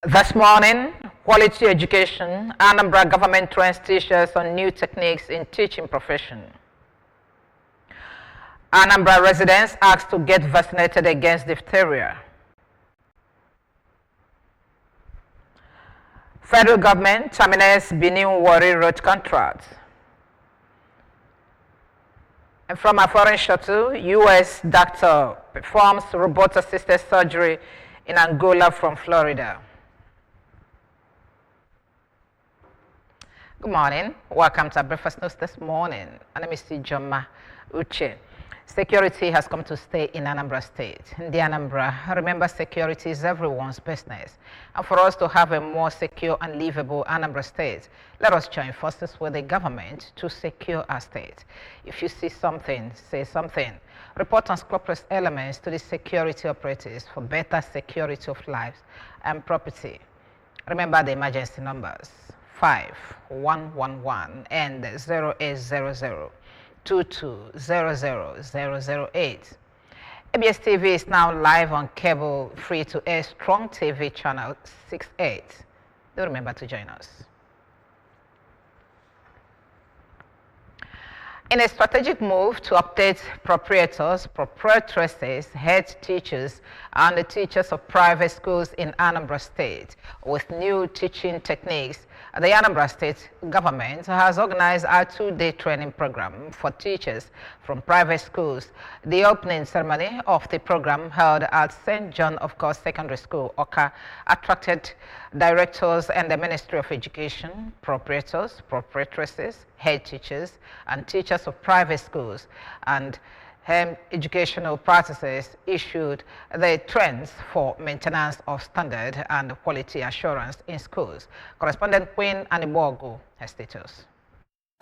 This morning, quality education, Anambra government trains teachers on new techniques in teaching profession. Anambra residents asked to get vaccinated against diphtheria. Federal government terminates Benin Warri road contract. And from a foreign shuttle, U.S. doctor performs robot-assisted surgery in Angola from Florida. Good morning. Welcome to our breakfast news this morning. My name is Joma Uche. Security has come to stay in Anambra State. In the Anambra, remember, security is everyone's business. And for us to have a more secure and livable Anambra State, let us join forces with the government to secure our state. If you see something, say something. Report on corporate elements to the security operatives for better security of lives and property. Remember the emergency numbers: 5111 and 0800 2200 ABS TV is now live on cable, free to air Strong TV channel 68. Do remember to join us. In a strategic move to update proprietors, proprietresses, head teachers, and the teachers of private schools in Anambra State with new teaching techniques, the Anambra State government has organized a two-day training program for teachers from private schools. The opening ceremony of the program held at St. John of God Secondary School, Oka, attracted directors and the Ministry of Education, proprietors, proprietresses, head teachers, and teachers of private schools, and educational practices issued the trends for maintenance of standard and quality assurance in schools. Correspondent Queen Anambra has status.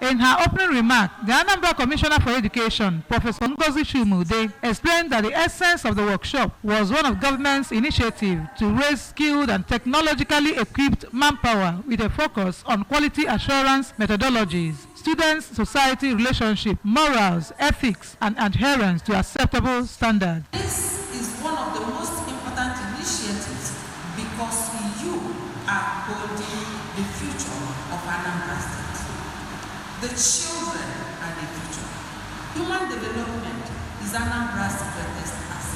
In her opening remark, the Anambra Commissioner for Education, Professor Ngozi Shumude, explained that the essence of the workshop was one of government's initiative to raise skilled and technologically equipped manpower with a focus on quality assurance methodologies, student-society relationship, morals, ethics, and adherence to acceptable standards. This is one of the most important initiatives because you are holding the future of Anambra State. The children are the future. Human development is Anambra's greatest asset.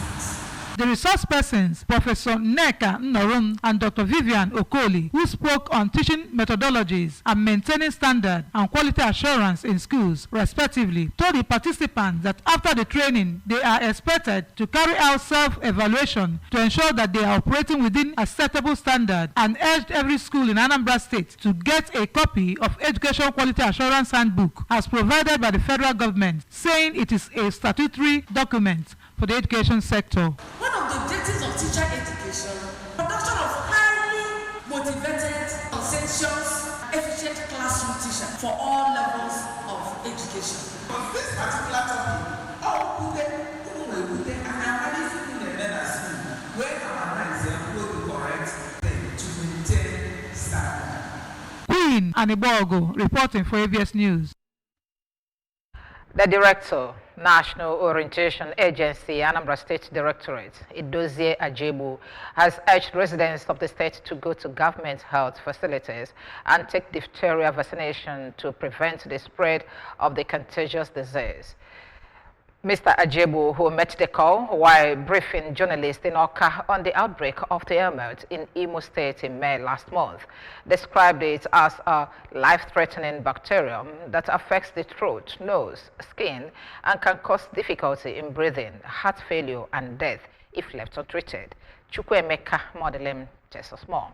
The resource persons, Professor Nneka Nnorum and Dr. Vivian Okoli, who spoke on teaching methodologies and maintaining standard and quality assurance in schools, respectively, told the participants that after the training, they are expected to carry out self-evaluation to ensure that they are operating within acceptable standard, and urged every school in Anambra State to get a copy of Education Quality Assurance Handbook as provided by the federal government, saying it is a statutory document for the education sector. One of the objectives of teacher education, production of highly motivated, conscientious, efficient classroom teachers for all levels of education. On this particular topic, where our minds are correct to maintain standard. Queen Anambra reporting for ABS News. The Director, National Orientation Agency, Anambra State Directorate, Idozie Ajebu, has urged residents of the state to go to government health facilities and take diphtheria vaccination to prevent the spread of the contagious disease. Mr. Ajebu, who met the call while briefing journalists in Oka on the outbreak of the ailment in Imo State in May last month, described it as a life-threatening bacterium that affects the throat, nose, skin, and can cause difficulty in breathing, heart failure, and death if left untreated. Chukwuemeka Modelim tells us more.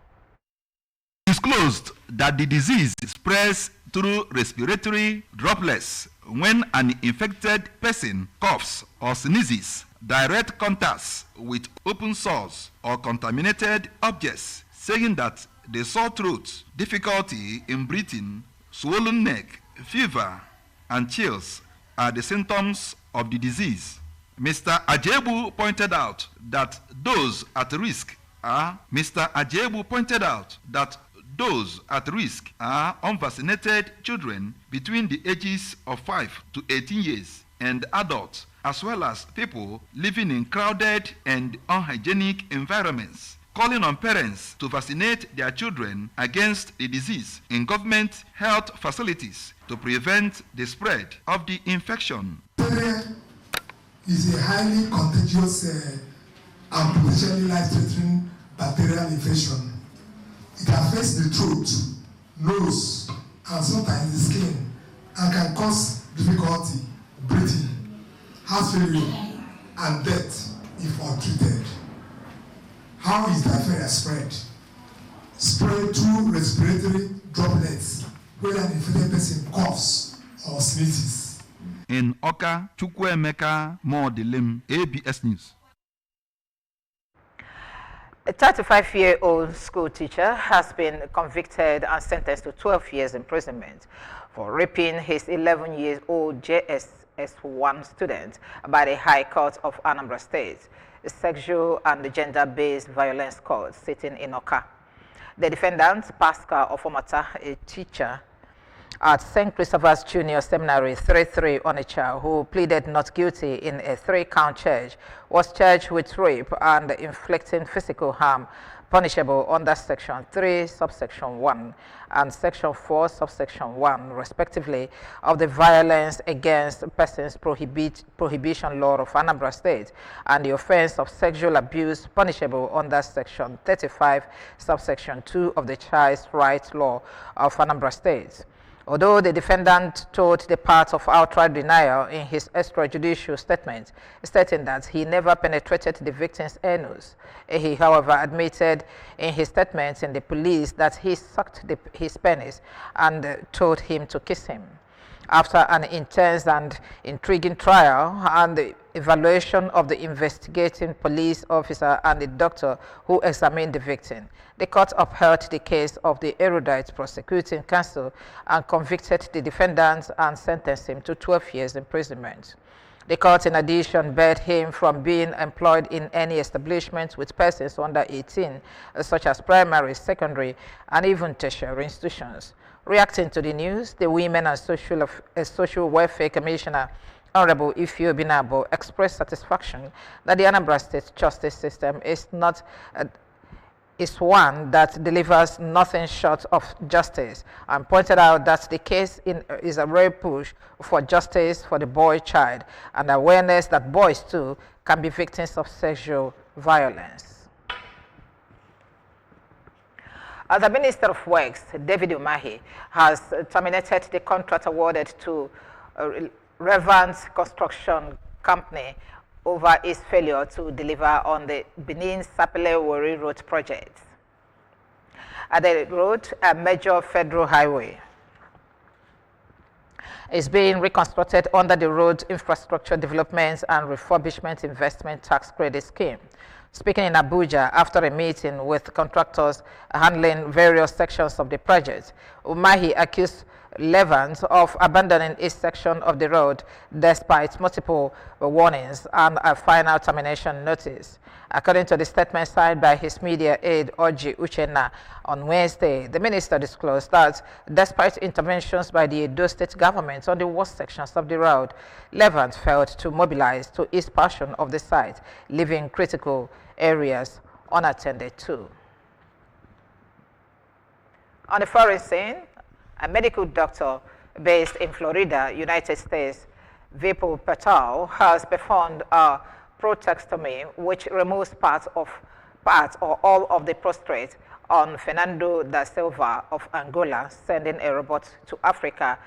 Disclosed that the disease spreads through respiratory droplets when an infected person coughs or sneezes, direct contacts with open sores or contaminated objects, saying that the sore throat, difficulty in breathing, swollen neck, fever, and chills are the symptoms of the disease. Mr. Ajebu pointed out that those at risk are unvaccinated children between the ages of 5 to 18 years and adults, as well as people living in crowded and unhygienic environments, calling on parents to vaccinate their children against the disease in government health facilities to prevent the spread of the infection. Diphtheria is a highly contagious and potentially life-threatening bacterial infection. It affects the throat, nose, and sometimes the skin, and can cause difficulty breathing, heart failure, and death if untreated. How is diphtheria spread? Spread through respiratory droplets when an infected person coughs or sneezes. In Oka, Chukwuemeka Modilim, ABS News. A 35-year-old school teacher has been convicted and sentenced to 12 years imprisonment for raping his 11-year-old JSS1 student by the High Court of Anambra State, a sexual and gender-based violence court sitting in Oka. The defendant, Pascal Ofomata, a teacher at St. Christopher's Junior Seminary 33 Onitsha, who pleaded not guilty in a 3-count charge, was charged with rape and inflicting physical harm punishable under Section 3, Subsection 1 and Section 4, Subsection 1, respectively, of the Violence Against Persons Prohibition Law of Anambra State, and the offense of sexual abuse punishable under Section 35, Subsection 2 of the Child's Rights Law of Anambra State. Although the defendant told the part of outright denial in his extrajudicial statement, stating that he never penetrated the victim's anus, he, however, admitted in his statement in the police that he sucked his penis and told him to kiss him. After an intense and intriguing trial and the evaluation of the investigating police officer and the doctor who examined the victim, the court upheld the case of the erudite prosecuting counsel and convicted the defendant and sentenced him to 12 years imprisonment. The court, in addition, barred him from being employed in any establishment with persons under 18, such as primary, secondary, and even tertiary institutions. Reacting to the news, the Women and Social Welfare Commissioner, Honorable Ifeanyi Binabo, expressed satisfaction that the Anambra State justice system is one that delivers nothing short of justice, and pointed out that the case is a real push for justice for the boy child and awareness that boys too can be victims of sexual violence. The Minister of Works, David Umahi, has terminated the contract awarded to Revance Construction Company over its failure to deliver on the Benin-Sapele-Wari Road project. The road, a major federal highway, is being reconstructed under the Road Infrastructure Development and Refurbishment Investment Tax Credit Scheme. Speaking in Abuja after a meeting with contractors handling various sections of the project, Umahi accused Levant of abandoning its section of the road despite multiple warnings and a final termination notice. According to the statement signed by his media aide, Oji Uchenna, on Wednesday, the minister disclosed that despite interventions by the Edo State government on the worst sections of the road, Levant failed to mobilize to its portion of the site, leaving critical areas unattended to. On the foreign scene, a medical doctor based in Florida, United States, Vipul Patel, has performed a prostatectomy which removes part or all of the prostate on Fernando da Silva of Angola, sending a robot to Africa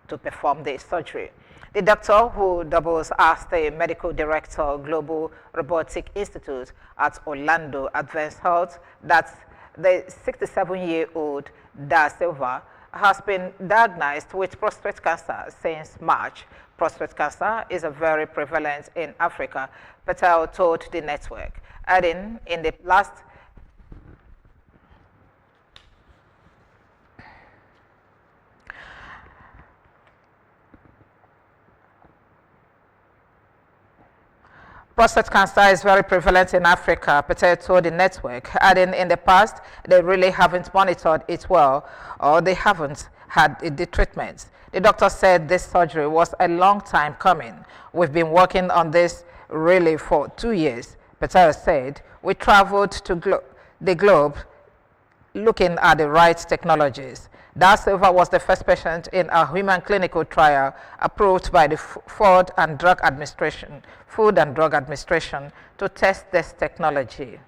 to perform the surgery. The doctor, who doubles as the medical director, Global Robotic Institute at Orlando Advanced Health, that the 67-year-old da Silva has been diagnosed with prostate cancer since March. Prostate cancer is very prevalent in Africa, Patel told the network, adding in the last prostate cancer is very prevalent in Africa, Patel told the network, adding in the past they really haven't monitored it well, or they haven't had the treatments. The doctor said this surgery was a long time coming. We've been working on this really for 2 years, Patel said. We traveled to the globe looking at the right technologies. Da Silva was the first patient in a human clinical trial approved by the Food and Drug Administration to test this technology.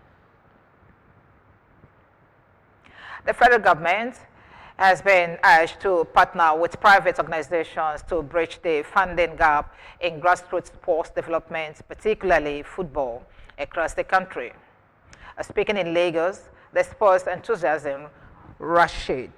The federal government has been urged to partner with private organizations to bridge the funding gap in grassroots sports development, particularly football, across the country. Speaking in Lagos, the sports enthusiasm, Rashid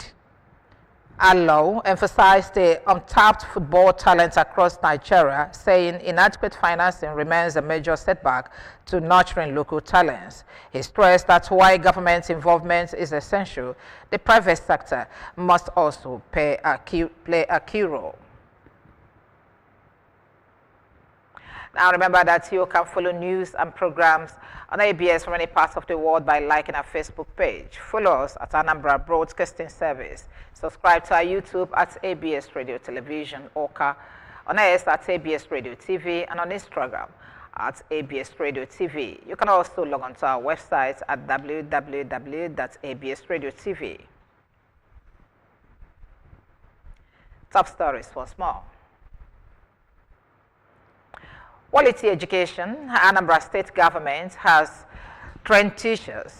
Allo, emphasized the untapped football talent across Nigeria, saying inadequate financing remains a major setback to nurturing local talents. He stressed that while government involvement is essential, the private sector must also play a key role. Now remember that you can follow news and programs on ABS from any parts of the world by liking our Facebook page. Follow us at Anambra Broadcasting Service. Subscribe to our YouTube at ABS Radio Television, Oka, on X at ABS Radio TV, and on Instagram at ABS Radio TV. You can also log on to our website at www.absradiotv. Top stories once more. Quality education. Anambra State government has trained teachers.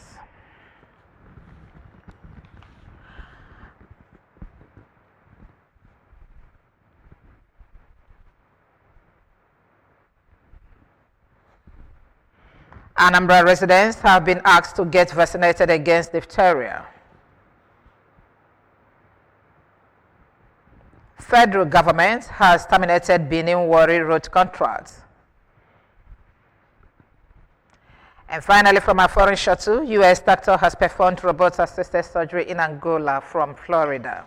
Anambra residents have been asked to get vaccinated against diphtheria. Federal government has terminated Benin Warri road contracts. And finally, from our foreign shuttle, U.S. doctor has performed robot-assisted surgery in Angola from Florida.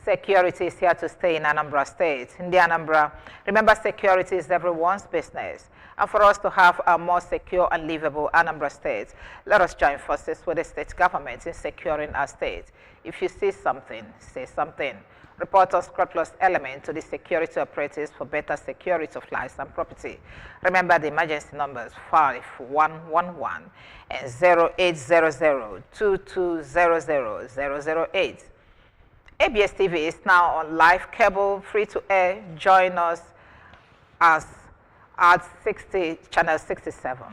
Security is here to stay in Anambra State. In the Anambra, remember, security is everyone's business. And for us to have a more secure and livable Anambra State, let us join forces with the state government in securing our state. If you see something, say something. Report unscrupulous element to the security operatives for better security of lives and property. Remember the emergency numbers 5111 and 0800-2200-008. ABS TV is now on live cable, free to air. Join us at channel 67.